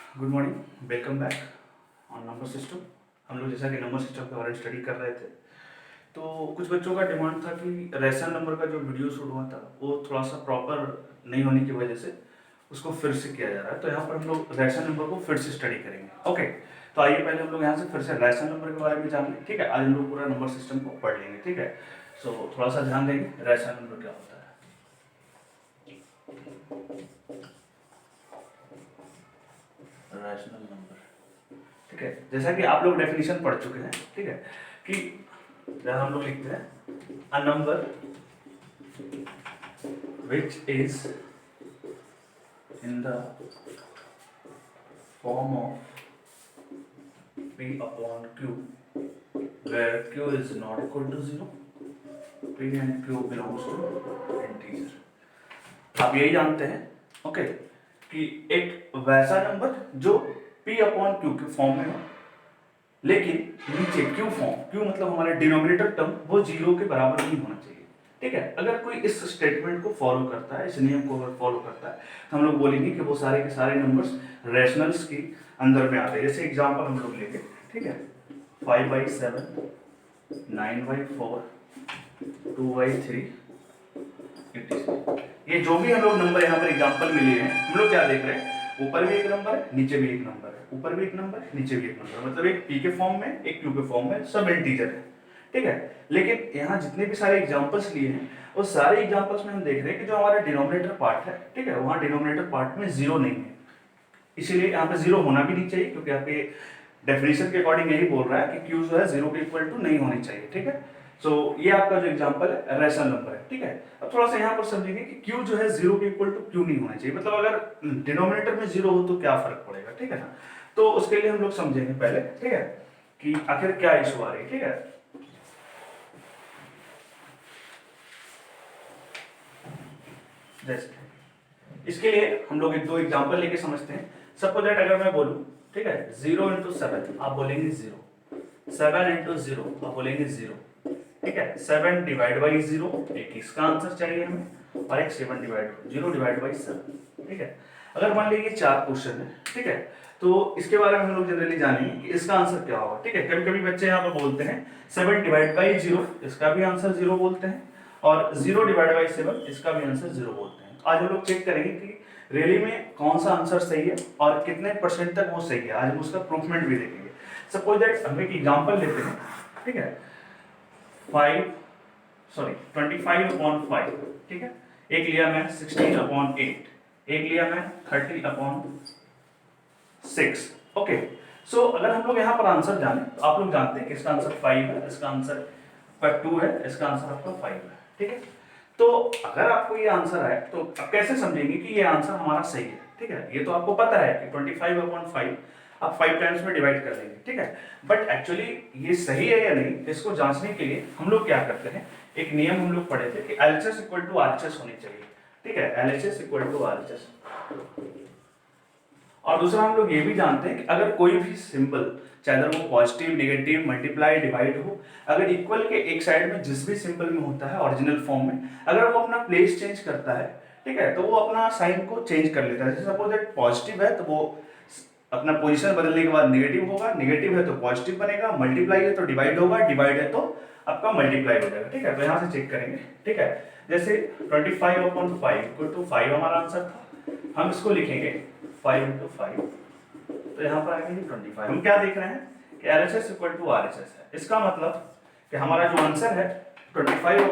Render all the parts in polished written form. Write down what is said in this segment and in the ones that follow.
Good morning, welcome back on number system. हम लोग जैसा कि नंबर सिस्टम के बारे में स्टडी कर रहे थे, तो कुछ बच्चों का डिमांड था कि रेशन नंबर का जो वीडियो शूट हुआ था वो थोड़ा सा प्रॉपर नहीं होने की वजह से उसको फिर से किया जा रहा है। तो यहाँ पर हम लोग रेशन नंबर को फिर से स्टडी करेंगे। ओके, तो आइए पहले हम लोग यहाँ से फिर से रेशन नंबर के बारे में जान लें। ठीक है, आज हम लोग पूरा नंबर सिस्टम को पढ़ लेंगे। ठीक है, सो थोड़ा सा ध्यान देंगे रेशन नंबर क्या होता है। रैशनल नंबर, ठीक है, जैसा कि आप लोग डेफिनेशन पढ़ चुके हैं। ठीक है, कि जहाँ हम लोग लिखते हैं a number which is in the form of p upon q where q is not equal to 0, p and q belongs to integer। आप यही जानते हैं ओके कि एक वैसा नंबर जो p अपॉन q के फॉर्म में हो, लेकिन नीचे q फॉर्म, q मतलब हमारे डिनोमिनेटर टर्म, वो 0 के बराबर नहीं होना चाहिए। ठीक है, अगर कोई इस स्टेटमेंट को फॉलो करता है, इस नियम को अगर फॉलो करता है, तो हम लोग बोलेंगे कि वो सारे के सारे नंबर्स रैशनल्स के अंदर में आते हैं। जैसे एग्जांपल हम लोग लेंगे, ठीक है, 5/7, 9/4, 2/3, 86। ये जो भी हम लोग नंबर यहाँ पर एग्जांपल में लिए हैं, हम लोग क्या देख रहे हैं, ऊपर भी एक नंबर है, नीचे भी एक नंबर है, ऊपर भी एक नंबर है, नीचे भी एक नंबर है, मतलब एक p के फॉर्म में, एक q के फॉर्म में, सब इंटीजर है। ठीक है, लेकिन यहाँ जितने भी सारे एग्जांपल्स लिए हैं, वो सारे एग्जांपल्स में हम देख रहे हैं कि जो हमारा डिनोमिनेटर पार्ट है, ठीक है, वहाँ डिनोमिनेटर पार्ट में जीरो नहीं है। इसीलिए यहाँ पे जीरो होना भी नहीं चाहिए, क्योंकि यहाँ पे डेफिनेशन के अकॉर्डिंग यही बोल रहा है कि q जो है जीरो के इक्वल टू नहीं होनी चाहिए। ठीक है, सो ये आपका जो एग्जांपल है रैशनल नंबर है। ठीक है, अब थोड़ा सा यहाँ पर समझेंगे कि q जो है जीरो के इक्वल टू क्यों नहीं होना चाहिए, मतलब अगर डिनोमिनेटर में जीरो हो तो क्या फर्क पड़ेगा। ठीक है ना, तो उसके लिए हम लोग समझेंगे पहले, ठीक है, कि आखिर क्या इशू आ रही है। ठीक है, जैसे इसके लिए हम लोग एक दो एग्जांपल लेके समझते हैं। सपोज दैट अगर मैं बोलूं, ठीक है, 0 × 7 आप बोलेंगे 0, 7 × 0 आप बोलेंगे 0। ठीक है, 7 डिवाइड बाई 0 एक इसका आंसर चाहिए हमें, और एक 7 डिवाइड बाई 7। ठीक है, अगर मान लीजिए 4 क्वेश्चन है, ठीक है, तो इसके बारे में हम लोग जनरली जानेंगे कि इसका आंसर क्या होगा। ठीक है, कभी कभी बच्चे यहाँ पर बोलते हैं 7 डिवाइड बाई 0, इसका भी आंसर 0 बोलते हैं, और 0 डिवाइड बाई 7 इसका भी आंसर 0 बोलते हैं। आज हम लोग चेक करेंगे कि रियली में कौन सा आंसर सही है और कितने परसेंट तक वो सही है। आज हम उसका प्रूफमेंट भी देखेंगे। सपोज दैट हम एक एग्जांपल लेते हैं, ठीक है, 25/5, ठीक है, एक लिया मैं 16/8, एक लिया मैं 30/6। ओके, सो अगर हम लोग यहाँ पर आंसर जाने, तो आप लोग जानते हैं कि इसका आंसर 5 है, इसका आंसर 2 है, इसका आंसर आपका 5 है। ठीक है, तो अगर आपको ये आंसर है तो आप कैसे समझेंगे कि ये आंसर हमारा सही है। ठीक है, ये तो आपको पता है कि 25/5 आप 5 टाइम्स में डिवाइड कर देंगे। ठीक है, बट एक्चुअली ये सही है या नहीं, इसको जांचने के लिए हम लोग क्या करते हैं, एक नियम हम लोग पढ़े थे कि LHS = RHS होनी चाहिए। ठीक है, LHS = RHS। और दूसरा हम लोग ये भी जानते हैं कि अगर कोई भी सिंबल, चाहे वो पॉजिटिव, नेगेटिव, मल्टीप्लाई, डिवाइड हो, अगर इक्वल के एक साइड में जिस भी सिंबल में होता है ओरिजिनल फॉर्म में, अगर वो अपना प्लेस चेंज करता है, ठीक है, तो वो अपना साइन को चेंज कर लेता है। जैसे सपोज दैट पॉजिटिव है तो वो अपना पोजीशन बदलने के बाद नेगेटिव होगा, नेगेटिव है तो पॉजिटिव बनेगा, मल्टीप्लाई है तो डिवाइड होगा, डिवाइड है तो आपका मल्टीप्लाई हो जाएगा। ठीक है, तो यहाँ से चेक करेंगे। ठीक है, जैसे 25/5 = 5 हमारा आंसर था, हम इसको लिखेंगे 5 × 5, तो यहाँ पर आएंगे 25। हम क्या देख रहे हैं कि LHS = RHS है। इसका मतलब कि हमारा जो आंसर है 25/5 =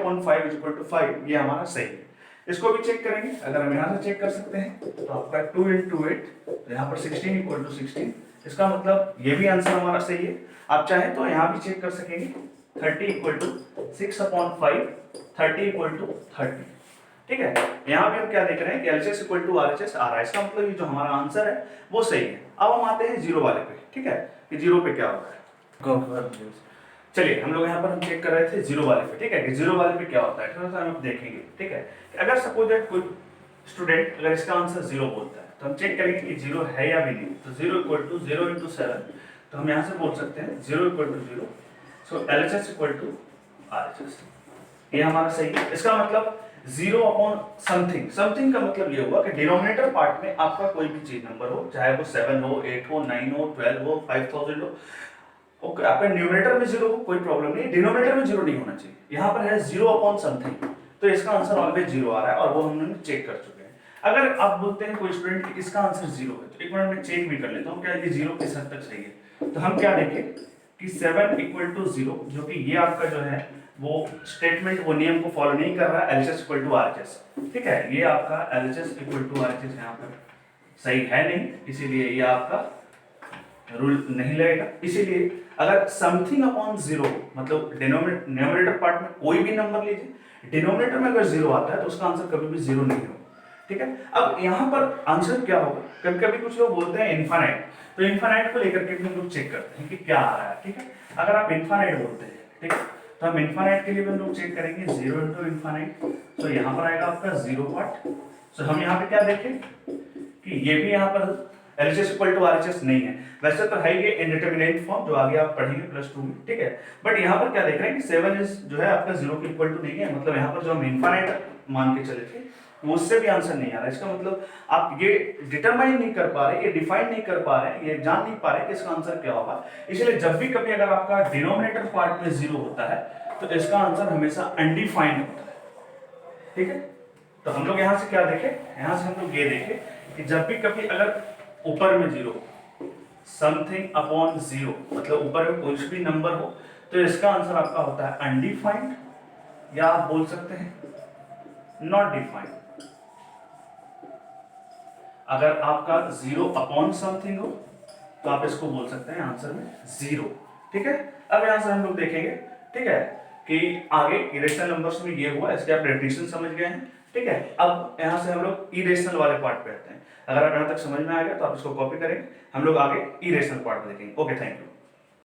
5, ये हमारा सही है। इसको भी चेक करेंगे, अगर हम यहाँ से चेक कर सकते हैं तो आपका 2 × 8, तो यहाँ पर 16 = 16, इसका मतलब ये भी आंसर हमारा सही है। आप चाहें तो यहाँ भी चेक कर सकेंगे, 30 = 6/5, 30 = 30। ठीक है, यहाँ भी हम क्या देख रहे हैं कि LHS = RHS आ रहा है, इसका मतलब ये जो हमारा आंसर है वो सही है। अब हम आते हैं जीरो वाले पे। ठीक है, कि जीरो पे क्या होता है। चलिए हम लोग यहाँ पर हम चेक कर रहे थे जीरो वाले पे। ठीक है, कि जीरो वाले पे क्या होता है, थोड़ा सा हम देखेंगे। ठीक है, कि अगर सपोज दैट कोई स्टूडेंट अगर इसका आंसर जीरो बोलता है, तो हम चेक करेंगे कि जीरो है या भी नहीं। तो 0 = 0 × 7, तो हम यहाँ से बोल सकते हैं 0 = 0, सो LHS = RHS, ये हमारा सही है। इसका मतलब 0 अपॉन समथिंग, समथिंग का मतलब ये हुआ कि डिनोमिनेटर पार्ट में आपका कोई भी चीज नंबर हो, चाहे वो 7 हो, 8 हो, 9 हो, 12 हो, 5000 हो, ओके, आपका न्यूमरेटर में 0 हो कोई प्रॉब्लम नहीं, डिनोमिनेटर में 0 नहीं होना चाहिए। यहाँ पर है 0 अपॉन समथिंग, तो इसका आंसर ऑलवेज 0 आ रहा है और वो हमने चेक कर चुके हैं। अगर आप बोलते हैं कोई स्टूडेंट कि इसका आंसर 0 है, तो एक मिनट में चेक भी कर लेता हूँ क्या ये 0 किस हद तक सही है। तो हम क्या देखें कि 7 इक्वल टू 0, जो कि ये आपका जो है वो स्टेटमेंट, वो नियम को फॉलो नहीं कर रहा है, LHS इक्वल टू RHS, ठीक है, ये आपका LHS इक्वल टू RHS यहाँ पर सही है नहीं, इसीलिए ये आपका रूल नहीं लगेगा। इसीलिए अगर समथिंग अपॉन 0, मतलब डिनोमिनेटर पार्ट में कोई भी नंबर लीजिए, डिनोमिनेटर में अगर 0 आता है तो उसका आंसर कभी भी 0 नहीं होगा, ठीक है। अब यहाँ पर आंसर क्या होगा, कभी कभी कुछ लोग बोलते हैं इनफाइनाइट, तो इनफाइनाइट को लेकर के हम लोग चेक करते हैं कि क्या आ रहा है, ठीक है। अगर आप इनफाइनाइट बोलते हैं, ठीक है, तो हम इनफाइनाइट के लिए भी हम लोग चेक करेंगे 0 इंटू इनफाइनाइट, तो यहाँ पर आएगा आपका 0 पार्ट। तो हम यहाँ पे क्या देखें कि ये भी यहाँ पर LHS इक्वल टू RHS नहीं है, वैसे तो है ये इंडिटरमिनेट फॉर्म जो आगे आप पढ़ेंगे +2 में, ठीक है। बट यहाँ पर क्या देख रहे हैं कि 7 इज जो है आपका 0 के इक्वल टू नहीं है, मतलब यहाँ पर जो हम इनफाइनाइट मान के चले थे वो उससे भी आंसर नहीं आ रहा। इसका मतलब आप ये डिटरमाइन नहीं कर पा रहे, ये डिफाइन नहीं कर पा रहे, ये जान नहीं पा रहे कि इसका आंसर क्या होगा। इसलिए जब भी कभी अगर आपका डिनोमिनेटर पार्ट में 0 होता है तो इसका आंसर हमेशा अनडिफाइंड होता है, ठीक है। तो हम लोग यहाँ से क्या देखें, यहाँ से हम लोग ये देखें कि जब भी कभी अगर ऊपर में 0, समथिंग अपॉन 0, मतलब ऊपर में कोई भी नंबर हो, तो इसका आंसर आपका होता है अनडिफाइंड, या आप बोल सकते हैं नॉट डिफाइंड। अगर आपका 0 अपॉन समथिंग हो तो आप इसको बोल सकते हैं आंसर में 0, ठीक है। अब यहां से हम लोग देखेंगे, ठीक है, कि आगे इरेशनल नंबर्स में ये हुआ, इसके आप डेफिनेशन समझ गए हैं, ठीक है। अब यहां से हम लोग इरेशनल वाले पार्ट पे आते हैं। अगर आप यहां तक समझ में आ गया तो आप इसको कॉपी करेंगे, हम लोग आगे इरेशनल पार्ट में देखेंगे। Okay, thank you.